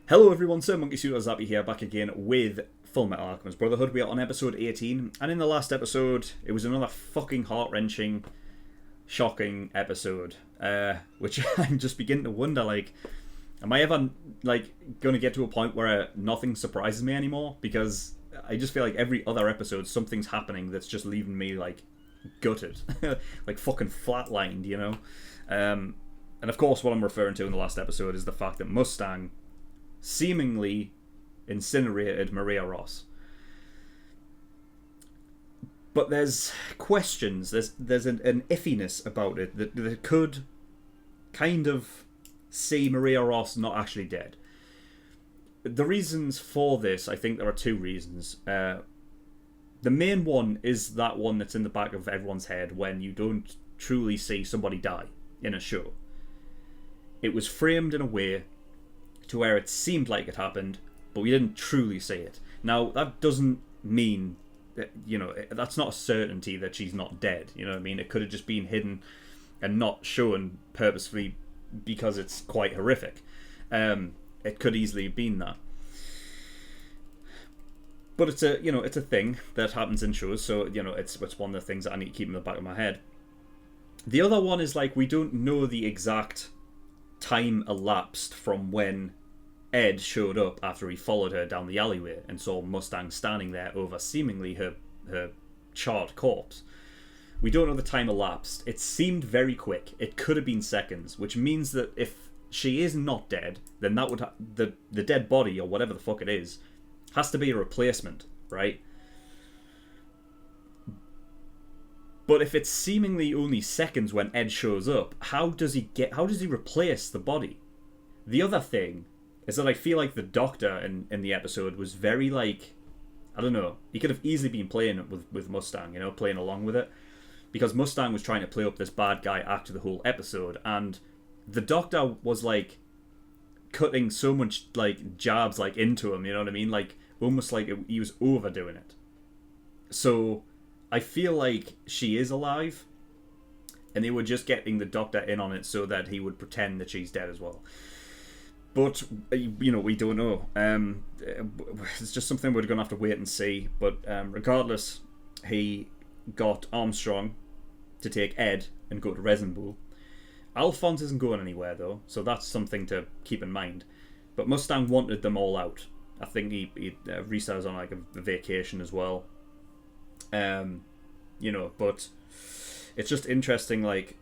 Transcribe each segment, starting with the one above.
Hello everyone, SirMonkeySuit or Zappy here, back again with Fullmetal Alchemist Brotherhood. We are on episode 18, and in the last episode, it was another fucking heart-wrenching, shocking episode, which I'm just beginning to wonder, like, am I ever, like, going to get to a point where nothing surprises me anymore? Because I just feel like every other episode, something's happening that's just leaving me, like, gutted. Like, fucking flatlined, you know? And of course, what I'm referring to in the last episode is the fact that Mustang seemingly incinerated Maria Ross. But there's questions, there's an iffiness about it that could kind of see Maria Ross not actually dead. The reasons for this, I think there are two reasons. The main one is that one that's in the back of everyone's head when you don't truly see somebody die in a show. It was framed in a way to where it seemed like it happened, but we didn't truly see it. Now, that doesn't mean that, you know, that's not a certainty that she's not dead, you know what I mean? It could have just been hidden and not shown purposefully because it's quite horrific. It could easily have been that. But it's a, you know, it's a thing that happens in shows, so, you know, it's one of the things that I need to keep in the back of my head. The other one is, like, we don't know the exact time elapsed from when Ed showed up after he followed her down the alleyway and saw Mustang standing there over seemingly her charred corpse. We don't know the time elapsed. It seemed very quick. It could have been seconds, which means that if she is not dead, then that would the dead body, or whatever the fuck it is, has to be a replacement, right? But if it's seemingly only seconds when Ed shows up, how does he replace the body? The other thing is that I feel like the Doctor in the episode was very, like, I don't know, he could have easily been playing it with Mustang, you know, playing along with it, because Mustang was trying to play up this bad guy act the whole episode, and the Doctor was, like, cutting so much, like, jabs, like, into him, you know what I mean, like, almost like he was overdoing it. So I feel like she is alive, and they were just getting the Doctor in on it so that he would pretend that she's dead as well. But, you know, we don't know. It's just something we're going to have to wait and see. But regardless, he got Armstrong to take Ed and go to Resembool. Alphonse isn't going anywhere, though, so that's something to keep in mind. But Mustang wanted them all out. I think he Risa on, like, a vacation as well. You know, but it's just interesting, like,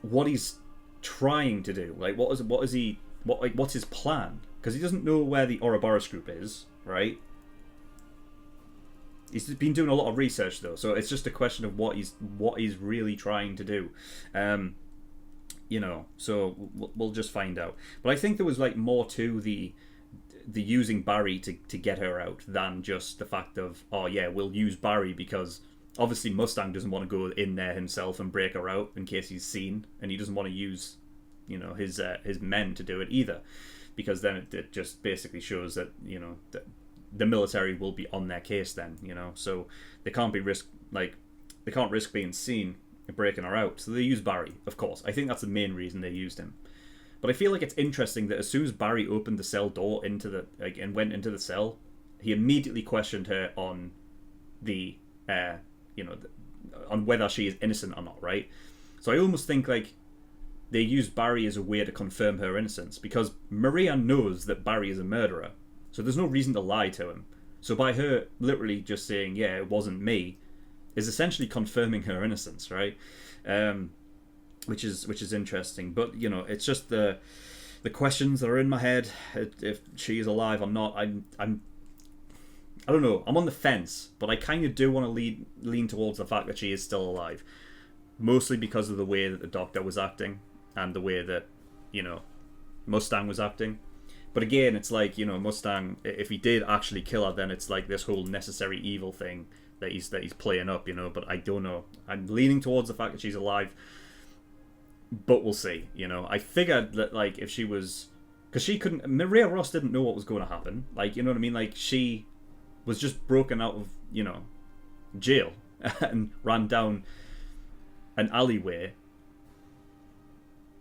what he's trying to do. Like, what's his plan? Because he doesn't know where the Ouroboros group is, right? He's been doing a lot of research, though, so it's just a question of what he's really trying to do. You know, so we'll just find out. But I think there was, like, more to the using Barry to get her out than just the fact of, oh yeah, we'll use Barry because obviously Mustang doesn't want to go in there himself and break her out in case he's seen, and he doesn't want to use, you know, his men to do it either, because then it just basically shows that, you know, that the military will be on their case then, you know, so they can't risk being seen and breaking her out, so they use Barry, of course. I think that's the main reason they used him. But I feel like it's interesting that as soon as Barry opened the cell door and went into the cell, he immediately questioned her on the, you know, on whether she is innocent or not, right? So I almost think, like, they used Barry as a way to confirm her innocence, because Maria knows that Barry is a murderer, so there's no reason to lie to him. So by her literally just saying, yeah, it wasn't me, is essentially confirming her innocence, right? Which is interesting, but, you know, it's just the questions that are in my head, if she is alive or not. I don't know, I'm on the fence, but I kind of do want to lean towards the fact that she is still alive, mostly because of the way that the Doctor was acting and the way that, you know, Mustang was acting. But again, it's like, you know, Mustang, if he did actually kill her, then it's like this whole necessary evil thing that he's playing up, you know. But I don't know, I'm leaning towards the fact that she's alive, but we'll see, you know. I figured that, like, if she was, because Maria Ross didn't know what was going to happen, like, you know what I mean, like, she was just broken out of, you know, jail and ran down an alleyway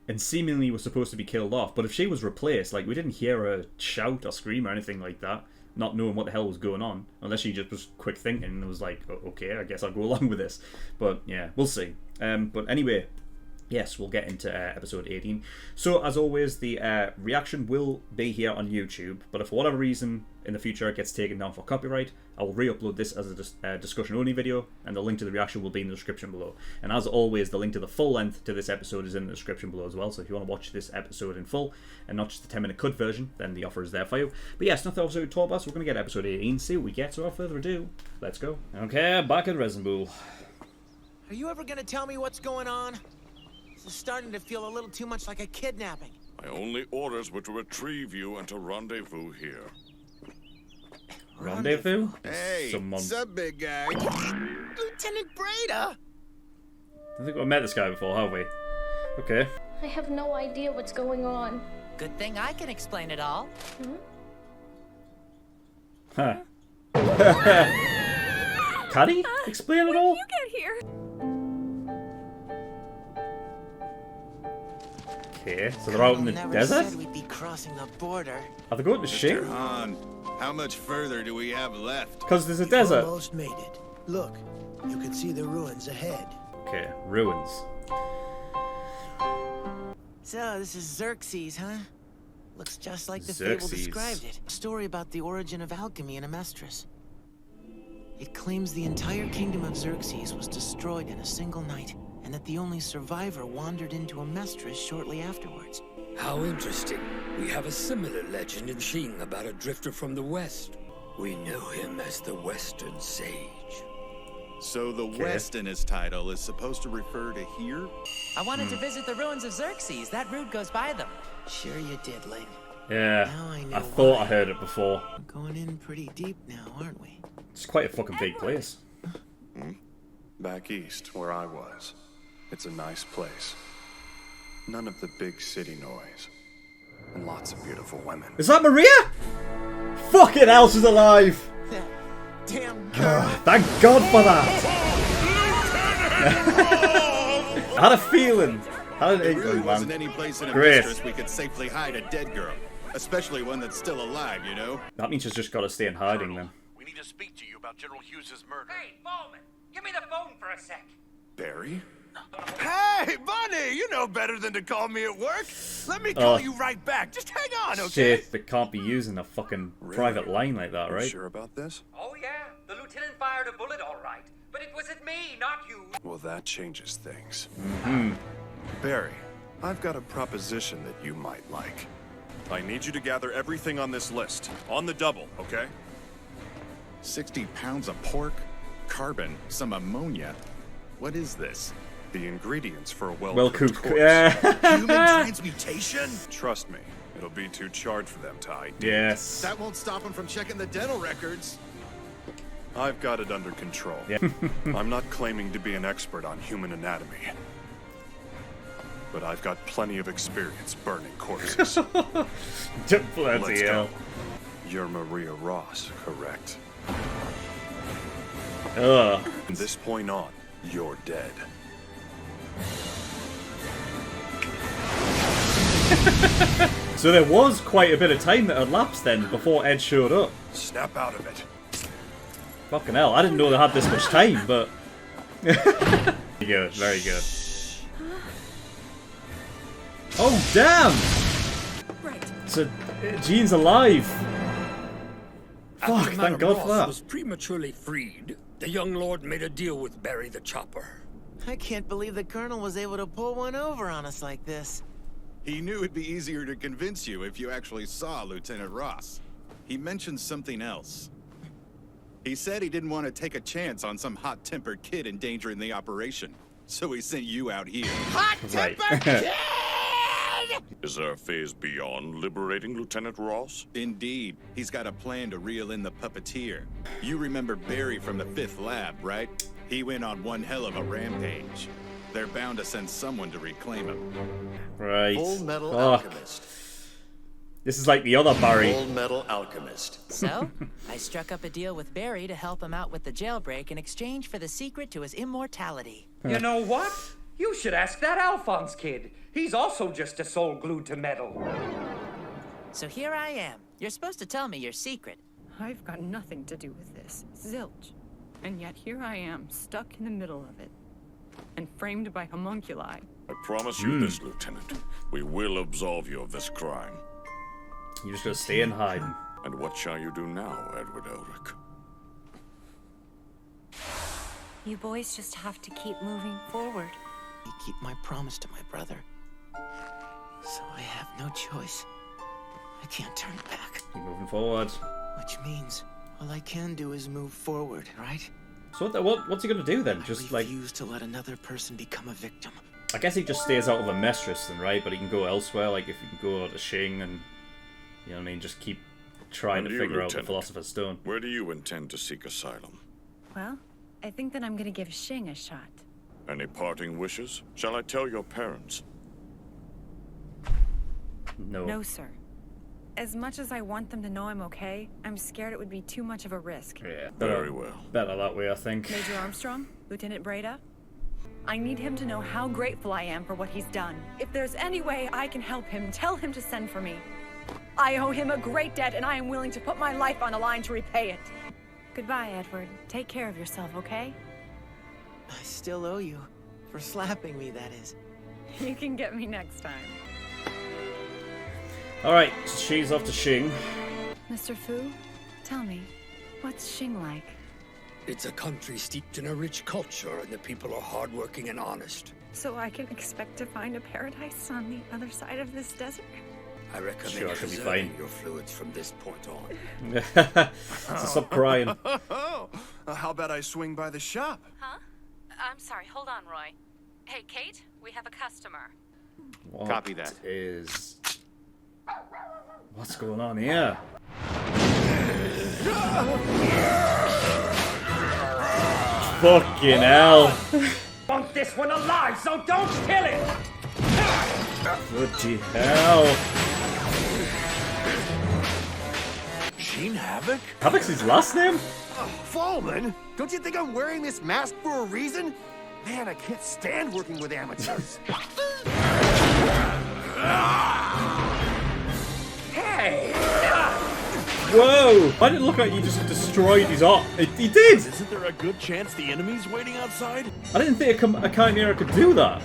and seemingly was supposed to be killed off. But if she was replaced, like, we didn't hear her shout or scream or anything like that, not knowing what the hell was going on, unless she just was quick thinking and was like, okay, I guess I'll go along with this. But yeah, we'll see. But anyway, yes, we'll get into episode 18. So, as always, the reaction will be here on YouTube, but if for whatever reason in the future it gets taken down for copyright, I will re-upload this as a discussion-only video, and the link to the reaction will be in the description below. And as always, the link to the full length to this episode is in the description below as well, so if you want to watch this episode in full, and not just the 10-minute cut version, then the offer is there for you. But yes, nothing else to talk about, so we're going to get episode 18, see what we get, so without further ado, let's go. Okay, back at Resembool. Are you ever going to tell me what's going on? This is starting to feel a little too much like a kidnapping. My only orders were to retrieve you and to rendezvous here. Rendezvous? Hey, what's up, big guy? Lieutenant Breda! I think we've met this guy before, have we? Okay. I have no idea what's going on. Good thing I can explain it all. Huh. Can he explain it all? You get here. Okay, so they're out in the desert? Said we'd be crossing the border. Are they going to ship? Mr. Han, how much further do we have left? Because there's a desert. Almost made it. Look, you can see the ruins ahead. Okay, ruins. So, this is Xerxes, huh? Looks just like the fable Xerxes. described it. A story about the origin of alchemy in Amestris. It claims the entire kingdom of Xerxes was destroyed in a single night, and that the only survivor wandered into Amestris shortly afterwards. How interesting. We have a similar legend in Xing about a drifter from the west. We know him as the Western Sage. So the West in his title is supposed to refer to here? I wanted to visit the ruins of Xerxes. That route goes by them. Sure you did, Ling. Yeah, Now I know I thought why. I heard it before. We're going in pretty deep now, aren't we? It's quite a fucking big place. Back east, where I was. It's a nice place. None of the big city noise. And lots of beautiful women. Is that Maria? Fucking hell, she's alive! That damn girl. Thank God for that! I had a feeling. I had an There really inkling, wasn't man. any place in Great. Amestris we could safely hide a dead girl. Especially one that's still alive, you know? That means she's just got to stay in hiding then. We need to speak to you about General Hughes' murder. Hey, Bowman, give me the phone for a sec. Barry? Hey, buddy! You know better than to call me at work. Let me call you right back. Just hang on, okay? Shit, they can't be using a fucking private line like that, You right? sure about this? Oh, yeah, the lieutenant fired a bullet, all right. But it wasn't me, not you. Well, that changes things. Barry, I've got a proposition that you might like. I need you to gather everything on this list. On the double, okay? 60 pounds of pork, carbon, some ammonia. What is this? The ingredients for a Well well-cooked cooked. corpse. Yeah. Human transmutation? Trust me, it'll be too charred for them to ID. Yes. That won't stop him from checking the dental records. I've got it under control. Yeah. I'm not claiming to be an expert on human anatomy. But I've got plenty of experience burning corpses. Bloody Let's hell. go. You're Maria Ross, correct? Ugh. From this point on, you're dead. So there was quite a bit of time that had lapsed then before Ed showed up. Snap out of it. Fucking hell, I didn't know they had this much time, but... Very good, very good. Oh, damn! Right. So, Jean's alive. Fuck, After thank Madame God for Ross that. was prematurely freed, the young lord made a deal with Barry the Chopper. I can't believe the Colonel was able to pull one over on us like this. He knew it'd be easier to convince you if you actually saw Lieutenant Ross. He mentioned something else. He said he didn't want to take a chance on some hot-tempered kid endangering the operation. So he sent you out here. Right. Is there a phase beyond liberating Lieutenant Ross? Indeed. He's got a plan to reel in the puppeteer. You remember Barry from the 5th lab, right? He went on one hell of a rampage. They're bound to send someone to reclaim him. Right. Fullmetal Fuck. Alchemist. This is like the other Barry. Fullmetal Alchemist. So, I struck up a deal with Barry to help him out with the jailbreak in exchange for the secret to his immortality. You know what? You should ask that Alphonse kid. He's also just a soul glued to metal. So here I am. You're supposed to tell me your secret. I've got nothing to do with this. Zilch. And yet here I am, stuck in the middle of it. And framed by homunculi. I promise you this, Lieutenant. We will absolve you of this crime. You just gotta stay and hide. And what shall you do now, Edward Elric? You boys just have to keep moving forward. I keep my promise to my brother. So I have no choice. I can't turn back. Keep moving forward. Which means all I can do is move forward, right? So what's he gonna do then? Just I refuse to let another person become a victim. I guess he just stays out of Amestris then, right? But he can go elsewhere, like if he can go to Shing and, you know what I mean, just keep trying to figure out the Philosopher's Stone. Where do you intend to seek asylum? Well, I think that I'm gonna give Shing a shot. Any parting wishes? Shall I tell your parents? No. No, sir. As much as I want them to know I'm okay, I'm scared it would be too much of a risk. Yeah, very well. Better that way, I think. Major Armstrong, Lieutenant Breda, I need him to know how grateful I am for what he's done. If there's any way I can help him, tell him to send for me. I owe him a great debt, and I am willing to put my life on the line to repay it. Goodbye, Edward. Take care of yourself, okay? I still owe you. For slapping me, that is. You can get me next time. Alright, so she's off to Shing. Mr. Fu, tell me, what's Shing like? It's a country steeped in a rich culture, and the people are hardworking and honest. So I can expect to find a paradise on the other side of this desert? I recommend Sure, I should be preserving fine. your fluids from this point on. So stop crying. How about I swing by the shop? Huh? I'm sorry, hold on, Roy. Hey, Kate, we have a customer. Copy that. What's going on here? Fucking hell. Want this one alive, so don't kill it! Bloody hell. Sheen Havoc? Havoc's his last name? Fallman? Don't you think I'm wearing this mask for a reason? Man, I can't stand working with amateurs. Hey! Whoa! I didn't look like you just destroyed his art. He did! Isn't there a good chance the enemy's waiting outside? I didn't think a Chimera could do that.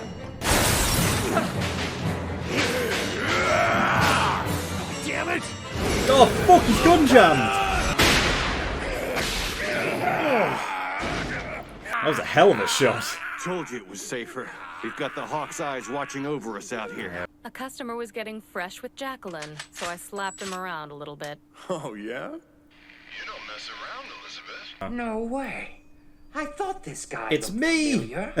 Damn it! Oh fuck, he's gun jammed! That was a hell of a shot. Told you it was safer. We've got the Hawk's eyes watching over us out here. A customer was getting fresh with Jacqueline, so I slapped him around a little bit. Oh, yeah? You don't mess around, Elizabeth. No way. I thought this guy It's looked me! familiar.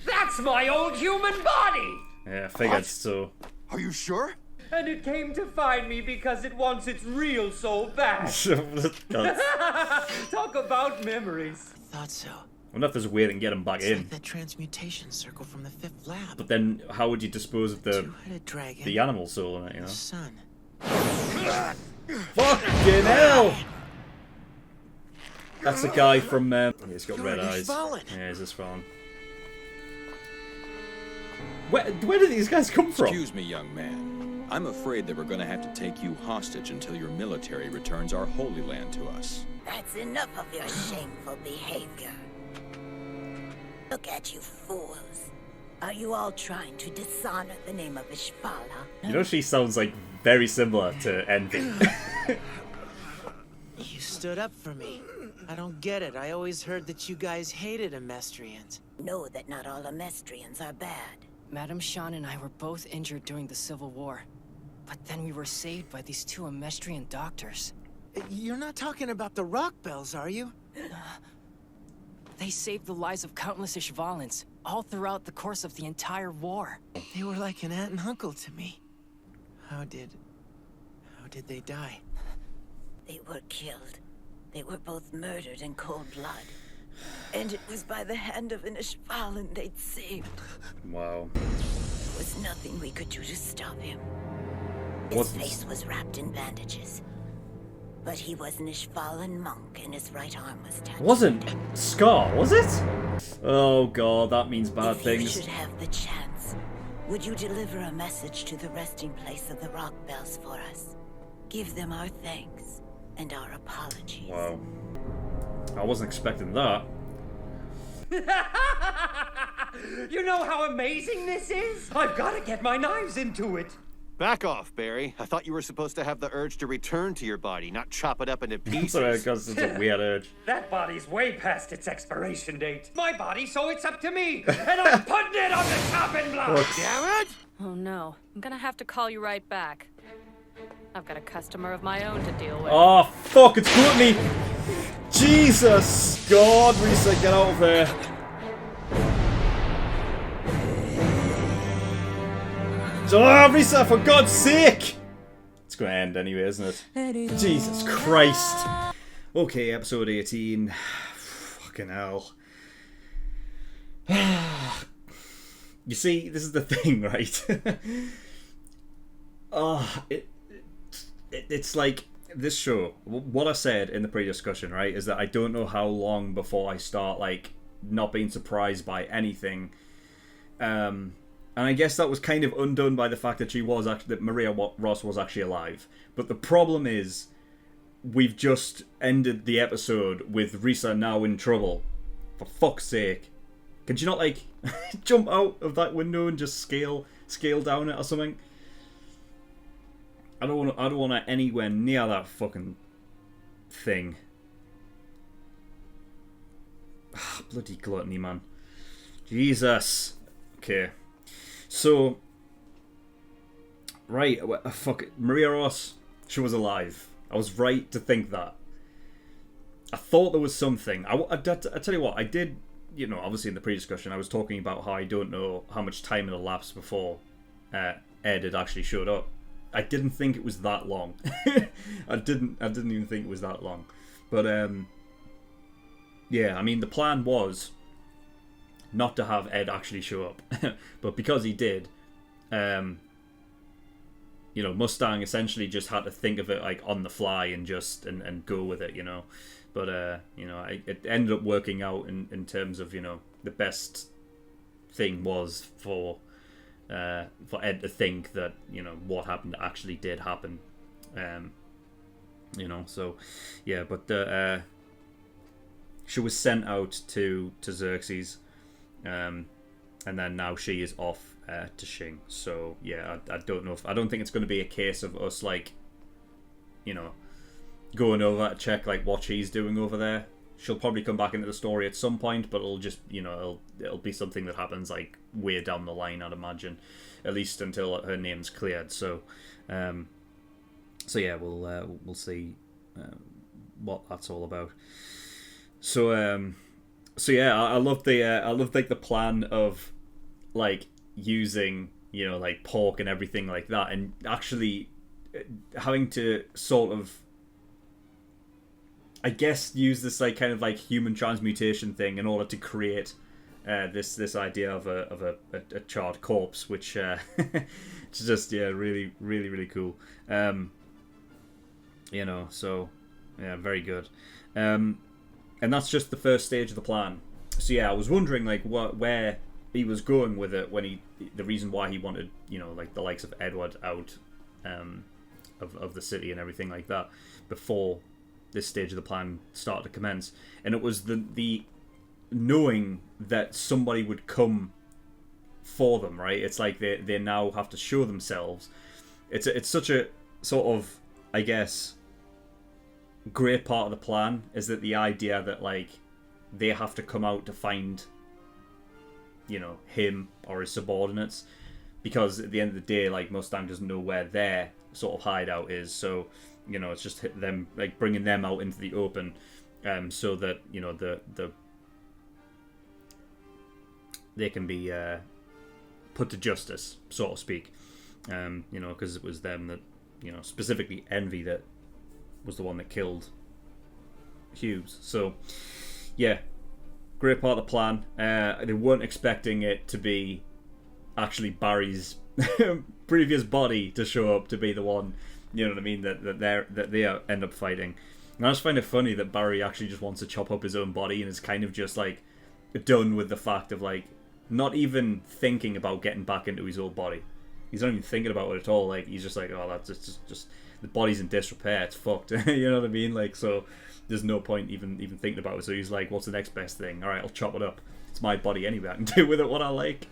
That's my old human body! Yeah, I figured so. Are you sure? And it came to find me because it wants its real soul back. Talk about memories. I thought so. I wonder if there's a way they can get him back It's in. like that transmutation circle from the 5th lab. But then, how would you dispose of Two-headed dragon. the animal soul in it, you know? The sun. Fucking hell! That's the guy from, he's got red eyes. Ishvalan. Yeah, he's Ishvalan. Where did these guys come from? Excuse me, young man. I'm afraid that we're going to have to take you hostage until your military returns our Holy Land to us. That's enough of your shameful behavior. Look at you fools. Are you all trying to dishonor the name of Ishvalan? You know, she sounds like very similar to Envy. You stood up for me. I don't get it. I always heard that you guys hated Amestrians. Know that not all Amestrians are bad. Madame Shan and I were both injured during the Civil War. But then we were saved by these two Amestrian doctors. You're not talking about the rock bells, are you? They saved the lives of countless Ishvalans, all throughout the course of the entire war. They were like an aunt and uncle to me. How did they die? They were killed. They were both murdered in cold blood. And it was by the hand of an Ishvalan they'd saved. Wow. There was nothing we could do to stop him. His face was wrapped in bandages. But he was an Ishvalan monk and his right arm was tattooed. Wasn't Scar, was it? Oh god, that means bad If things. you should have the chance, would you deliver a message to the resting place of the Rock Bells for us? Give them our thanks and our apologies. Wow. I wasn't expecting that. You know how amazing this is? I've got to get my knives into it. Back off, Barry. I thought you were supposed to have the urge to return to your body, not chop it up into pieces. Sorry, because it's a weird urge. That body's way past its expiration date. My body, so it's up to me. And I'm putting it on the chopping block. Damn it! Oh no, I'm gonna have to call you right back. I've got a customer of my own to deal with. Oh, fuck, it's gluttony! Jesus! God, Risa, get out of there. Oh, Risa, for God's sake! It's gonna end anyway, isn't it? Jesus Christ. Okay, episode 18. Fucking hell. You see, this is the thing, right? It's like this show. What I said in the pre-discussion, right, is that I don't know how long before I start like not being surprised by anything. And I guess that was kind of undone by the fact that that Maria Ross was actually alive. But the problem is, we've just ended the episode with Risa now in trouble. For fuck's sake. Could you not, like, jump out of that window and just scale down it or something? I don't want to anywhere near that fucking thing. Bloody gluttony, man. Jesus. Okay. So, right, fuck it. Maria Ross, she was alive. I was right to think that. I thought there was something. I tell you what, I did, you know, obviously in the pre-discussion, I was talking about how I don't know how much time had elapsed before Ed had actually showed up. I didn't think it was that long. I didn't even think it was that long. But, yeah, I mean, the plan was not to have Ed actually show up. But because he did, you know, Mustang essentially just had to think of it like on the fly and just and go with it, you know. But you know, it ended up working out in terms of, you know, the best thing was for Ed to think that, you know, what happened actually did happen. You know, so yeah, but she was sent out to Xerxes. And then now she is off to Shing. So yeah, I don't know I don't think it's going to be a case of us like, you know, going over to check like what she's doing over there. She'll probably come back into the story at some point, but it'll just, you know, it'll be something that happens like way down the line, I'd imagine, at least until her name's cleared. So, so yeah, we'll see what that's all about. So yeah, I love like the plan of like using, you know, like pork and everything like that, and actually having to sort of, I guess, use this like kind of like human transmutation thing in order to create this idea of a charred corpse, which it's just, yeah, really cool. You know, so yeah, very good. And that's just the first stage of the plan. So yeah, I was wondering like where he was going with it when the reason why he wanted, you know, like the likes of Edward out of the city and everything like that before this stage of the plan started to commence. And it was the knowing that somebody would come for them, right? It's like they now have to show themselves. It's such a sort of, I guess, great part of the plan is that the idea that like they have to come out to find, you know, him or his subordinates, because at the end of the day, like, Mustang doesn't know where their sort of hideout is. So, you know, it's just them, like, bringing them out into the open, so that, you know, they can be put to justice, so to speak. You know, because it was them that, you know, specifically Envy that was the one that killed Hughes. So, yeah, great part of the plan. They weren't expecting it to be actually Barry's previous body to show up to be the one You know what I mean? That they end up fighting. And I just find it funny that Barry actually just wants to chop up his own body and is kind of just like done with the fact of like not even thinking about getting back into his old body. He's not even thinking about it at all. Like he's just like, oh, that's just the body's in disrepair. It's fucked. You know what I mean? Like so, there's no point even thinking about it. So he's like, what's the next best thing? All right, I'll chop it up. It's my body anyway. I can do with it what I like.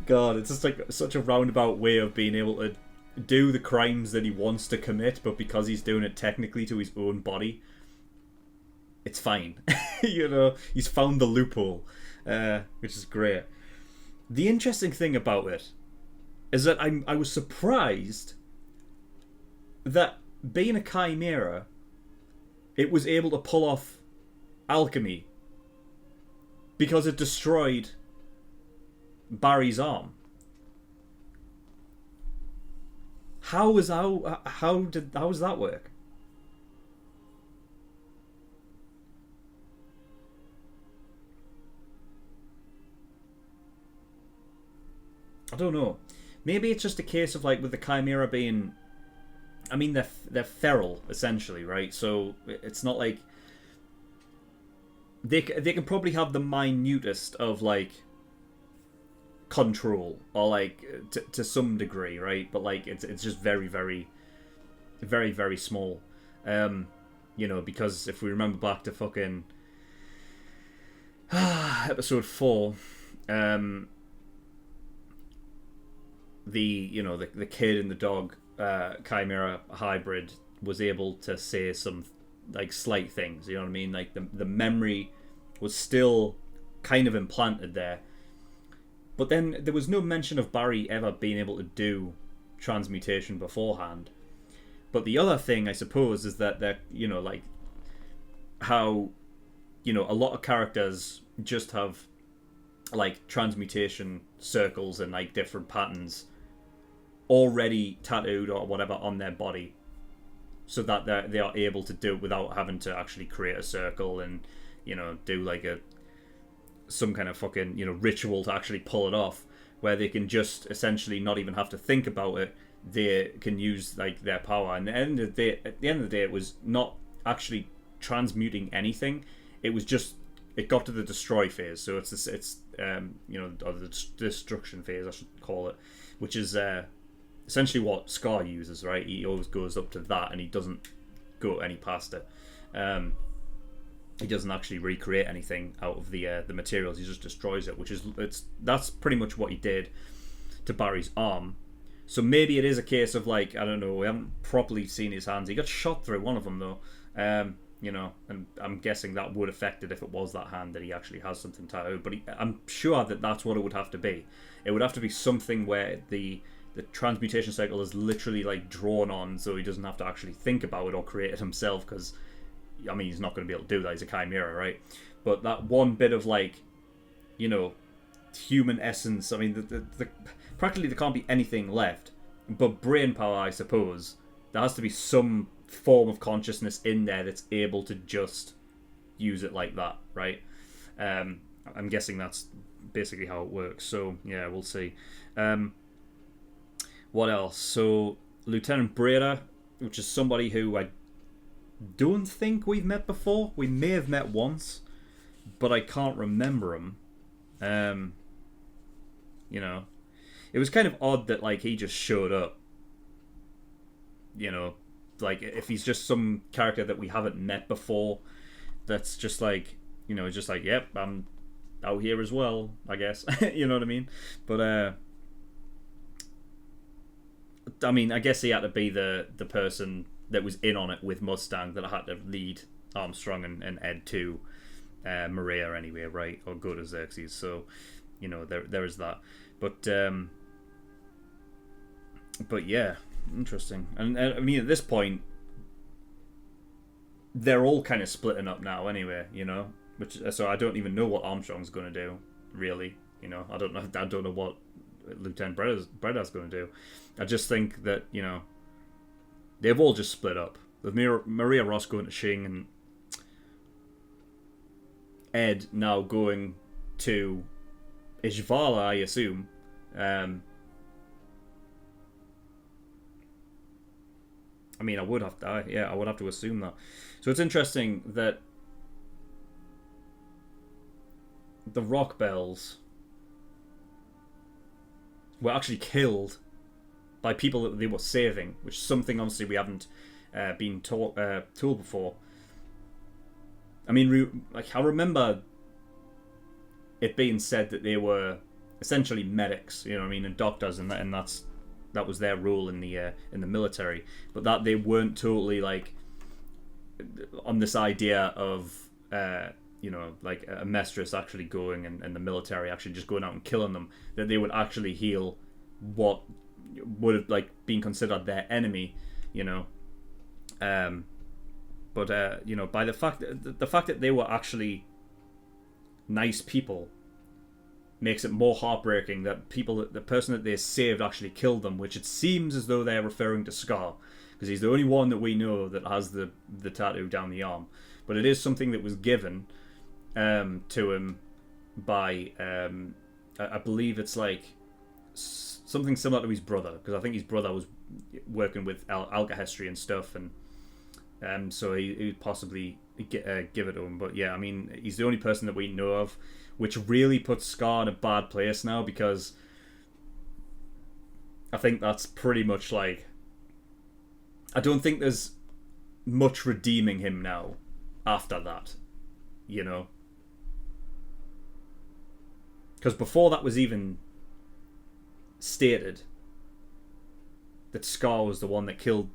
God, it's just like such a roundabout way of being able to do the crimes that he wants to commit, but because he's doing it technically to his own body, it's fine. You know, he's found the loophole, which is great. The interesting thing about it is that I was surprised that being a chimera, it was able to pull off alchemy because it destroyed Barry's arm. How does that work? I don't know. Maybe it's just a case of like with the chimera being, I mean they're feral essentially, right? So it's not like they can probably have the minutest of like control or like to some degree, right? But like it's just very very small. You know, because if we remember back to fucking episode 4, the kid and the dog chimera hybrid was able to say some like slight things, you know what I mean? Like the memory was still kind of implanted there. But then there was no mention of Barry ever being able to do transmutation beforehand. But the other thing, I suppose, is that they're, you know, like how, you know, a lot of characters just have like transmutation circles and like different patterns already tattooed or whatever on their body, so that they are able to do it without having to actually create a circle and, you know, do like some kind of fucking, you know, ritual to actually pull it off, where they can just essentially not even have to think about it. They can use like their power, and at the end of the day, it was not actually transmuting anything. It was just, it got to the destroy phase. So it's you know, or the destruction phase, I should call it, which is essentially what Scar uses, right? He always goes up to that, and he doesn't go any past it. He doesn't actually recreate anything out of the materials. He just destroys it, which is that's pretty much what he did to Barry's arm. So maybe it is a case of like, I don't know, we haven't properly seen his hands. He got shot through one of them though, you know, and I'm guessing that would affect it if it was that hand that he actually has something tattooed. But I'm sure that that's what it would have to be. It would have to be something where the transmutation cycle is literally like drawn on, so he doesn't have to actually think about it or create it himself, because I mean, he's not going to be able to do that. He's a chimera, right? But that one bit of like, you know, human essence. I mean, practically there can't be anything left. But brain power, I suppose, there has to be some form of consciousness in there that's able to just use it like that, right? I'm guessing that's basically how it works. So yeah, we'll see. What else? So Lieutenant Breda, which is somebody who I don't think we've met before. We may have met once, but I can't remember him. You know, it was kind of odd that like he just showed up. You know, like if he's just some character that we haven't met before, that's just like, you know, just like, yep, I'm out here as well, I guess. You know what I mean? But I mean, I guess he had to be the person that was in on it with Mustang, that I had to lead Armstrong and Ed to Maria anyway, right? Or go to Xerxes. So, you know, there is that. But yeah, interesting. And I mean, at this point, they're all kind of splitting up now anyway, you know? So I don't even know what Armstrong's going to do, really. You know, I don't know what Lieutenant Breda's going to do. I just think that, you know, they've all just split up. With Maria Ross going to Shing and Ed now going to Ishvalan, I assume. I mean, I would have to assume that. So it's interesting that the Rock Bells were actually killed by people that they were saving, which is something obviously we haven't been told before. I mean, I remember it being said that they were essentially medics, you know what I mean, and doctors, and that was their role in the military, but that they weren't totally like on this idea of like a mistress actually going and the military actually just going out and killing them, that they would actually heal what would have like been considered their enemy, you know. But you know, by the fact that they were actually nice people makes it more heartbreaking that the person that they saved actually killed them, which it seems as though they're referring to Scar, because he's the only one that we know that has the tattoo down the arm. But it is something that was given to him by I believe it's like something similar to his brother, because I think his brother was working with alchemy and stuff, and so he would possibly give it to him. But yeah, I mean, he's the only person that we know of, which really puts Scar in a bad place now, because I think that's pretty much like, I don't think there's much redeeming him now after that, you know, because before that was even stated that Scar was the one that killed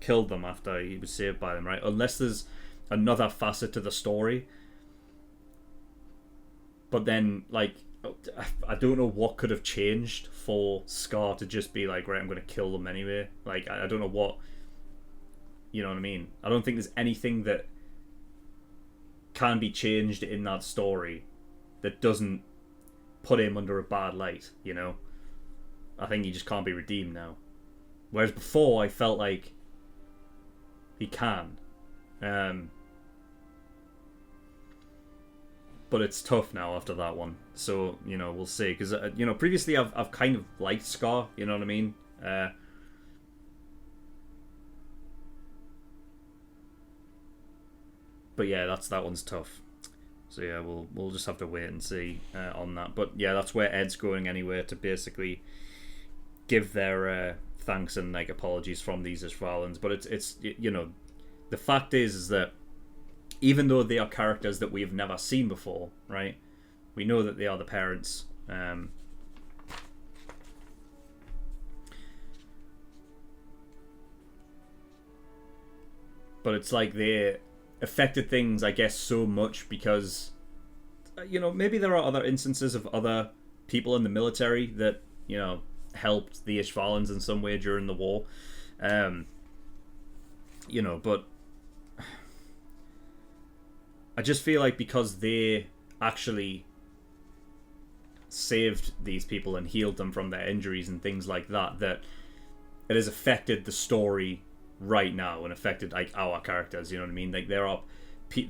them after he was saved by them, right? Unless there's another facet to the story. But then, like, I don't know what could have changed for Scar to just be like, right, I'm going to kill them anyway. Like, I don't know what, you know what I mean? I don't think there's anything that can be changed in that story that doesn't put him under a bad light, you know? I think he just can't be redeemed now. Whereas before, I felt like he can. But it's tough now after that one. So, you know, we'll see. Because, you know, previously I've kind of liked Scar, you know what I mean? But yeah, that one's tough. So yeah, we'll just have to wait and see on that. But yeah, that's where Ed's going anyway, to basically give their thanks and like apologies from these Ishvalans. But it's you know, the fact is that even though they are characters that we've never seen before, right? We know that they are the parents. But it's like they affected things, I guess, so much because, you know, maybe there are other instances of other people in the military that, you know, helped the Ishvalans in some way during the war. You know, but I just feel like because they actually saved these people and healed them from their injuries and things like that, that it has affected the story right now and affected like our characters, you know what I mean? Like there are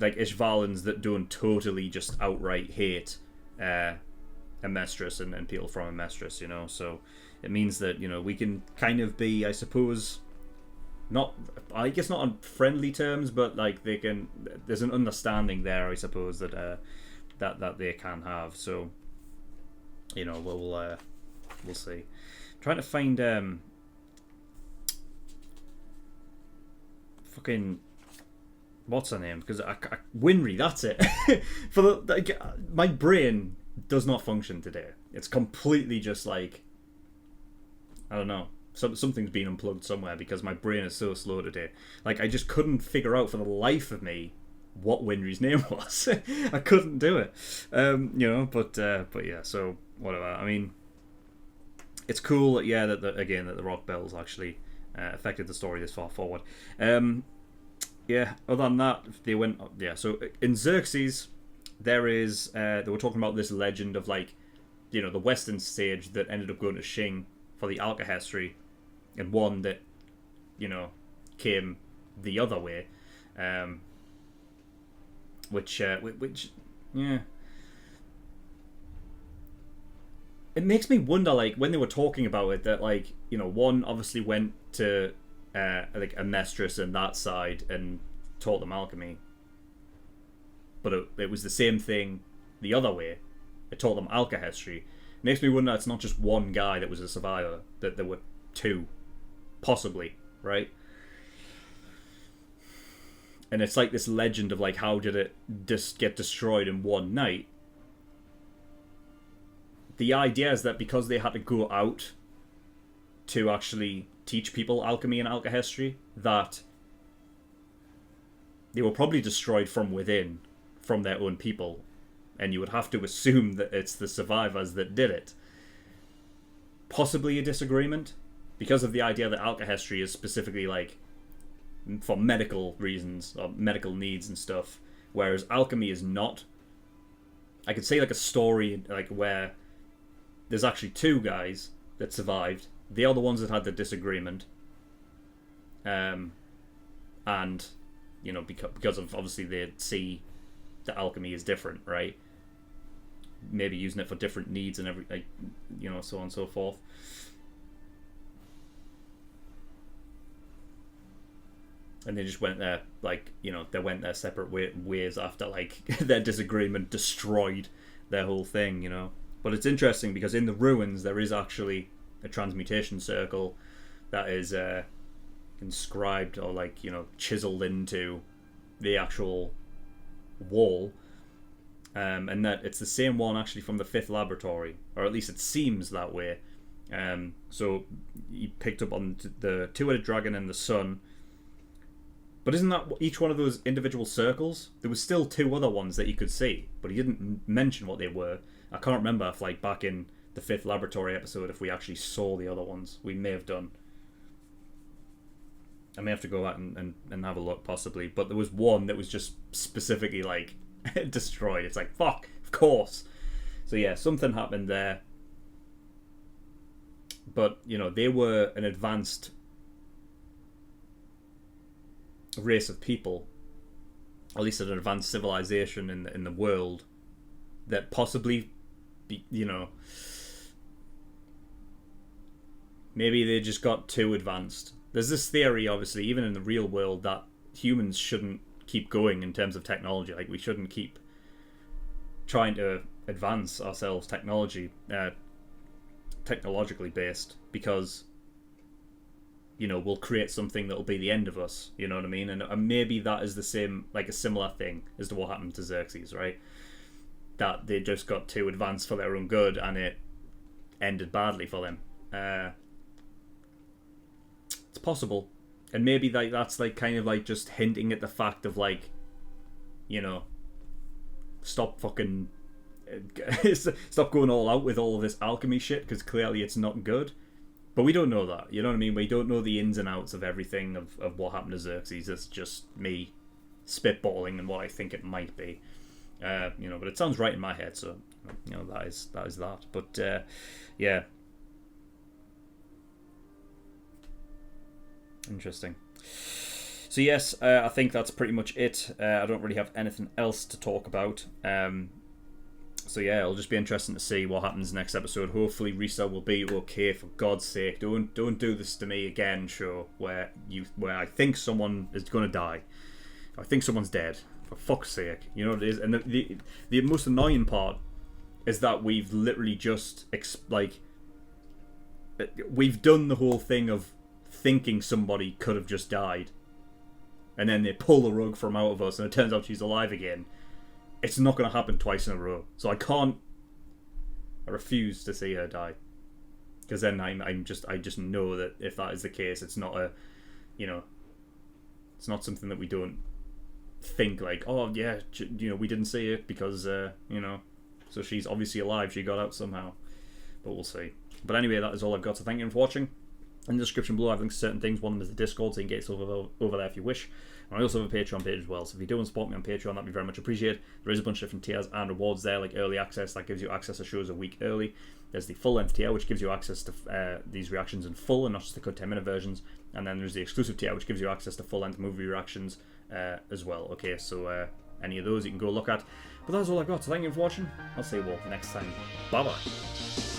like Ishvalans that don't totally just outright hate Amestris and people from Amestris, you know? So it means that, you know, we can kind of be, I suppose, not, I guess not on friendly terms, but like they can, there's an understanding there, I suppose, that that they can have. So, you know, we'll see. I'm trying to find fucking what's her name, because Winry, that's it. For the like, my brain does not function today. It's completely just like, I don't know. Something's been unplugged somewhere because my brain is so slow today. Like, I just couldn't figure out for the life of me what Winry's name was. I couldn't do it. You know, but yeah, so whatever. I mean, it's cool that, yeah, that the Rock Bells actually affected the story this far forward. Yeah, other than that, they went, yeah, so in Xerxes, there is, they were talking about this legend of, like, you know, the Western sage that ended up going to Xing for the alchemy, and one that, you know, came the other way, which yeah, it makes me wonder, like, when they were talking about it, that, like, you know, one obviously went to like a mistress in that side and taught them alchemy. But it was the same thing the other way. It taught them alchemy. Makes me wonder it's not just one guy that was a survivor, that there were two, possibly, right? And it's like this legend of like, how did it just get destroyed in one night? The idea is that because they had to go out to actually teach people alchemy and alchemy, that they were probably destroyed from within, from their own people. And you would have to assume that it's the survivors that did it. Possibly a disagreement, because of the idea that alchemy is specifically like for medical reasons or medical needs and stuff, whereas alchemy is not. I could say like a story like where there's actually two guys that survived. They are the ones that had the disagreement, and you know, because of obviously they see that alchemy is different, right? Maybe using it for different needs and like, you know, so on and so forth. And they just went there, like, you know, they went their separate ways after, like, their disagreement destroyed their whole thing, you know. But it's interesting because in the ruins there is actually a transmutation circle that is inscribed or, like, you know, chiseled into the actual wall. And that it's the same one actually from the 5th laboratory, or at least it seems that way. So he picked up on the two-headed dragon and the sun. But isn't that each one of those individual circles? There was still two other ones that you could see, but he didn't mention what they were. I can't remember if, like, back in the 5th laboratory episode, if we actually saw the other ones. We may have done. I may have to go out and have a look, possibly. But there was one that was just specifically, like, destroyed. It's like, fuck, of course. So yeah, something happened there. But, you know, they were an advanced race of people, or at least an advanced civilization in the world, that possibly, you know, maybe they just got too advanced. There's this theory, obviously, even in the real world, that humans shouldn't keep going in terms of technology. Like, we shouldn't keep trying to advance ourselves technologically based, because, you know, we'll create something that'll be the end of us, you know what I mean? And maybe that is the same, like a similar thing as to what happened to Xerxes, right? That they just got too advanced for their own good and it ended badly for them. It's possible. And maybe like that's like kind of like just hinting at the fact of, like, you know, stop fucking stop going all out with all of this alchemy shit, because clearly it's not good. But we don't know that, you know what I mean? We don't know the ins and outs of everything of what happened to Xerxes. It's just me spitballing and what I think it might be. You know, but it sounds right in my head, so, you know, that is that. But yeah. Interesting. So yes, I think that's pretty much it. I don't really have anything else to talk about. So yeah, it'll just be interesting to see what happens next episode. Hopefully Risa will be okay, for God's sake. Don't do this to me again, show, where I think someone is going to die. I think someone's dead. For fuck's sake. You know what it is? And the most annoying part is that we've literally just, we've done the whole thing of thinking somebody could have just died, and then they pull the rug from out of us and it turns out she's alive again. It's not going to happen twice in a row, so I refuse to see her die, because then I just know that if that is the case, it's not a, you know, it's not something that we don't think like, oh yeah, you know, we didn't see it because you know, so she's obviously alive, she got out somehow. But we'll see. But anyway, that is all I've got, so thank you for watching. In the description below, I have links to certain things. One of them is the Discord, so you can get us over there if you wish. And I also have a Patreon page as well, so if you do want to support me on Patreon, that'd be very much appreciated. There is a bunch of different tiers and rewards there, like early access, that gives you access to shows a week early. There's the full-length tier, which gives you access to these reactions in full and not just the cut 10-minute versions. And then there's the exclusive tier, which gives you access to full-length movie reactions as well. Okay, so any of those you can go look at. But that's all I've got, so thank you for watching. I'll see you all next time. Bye-bye.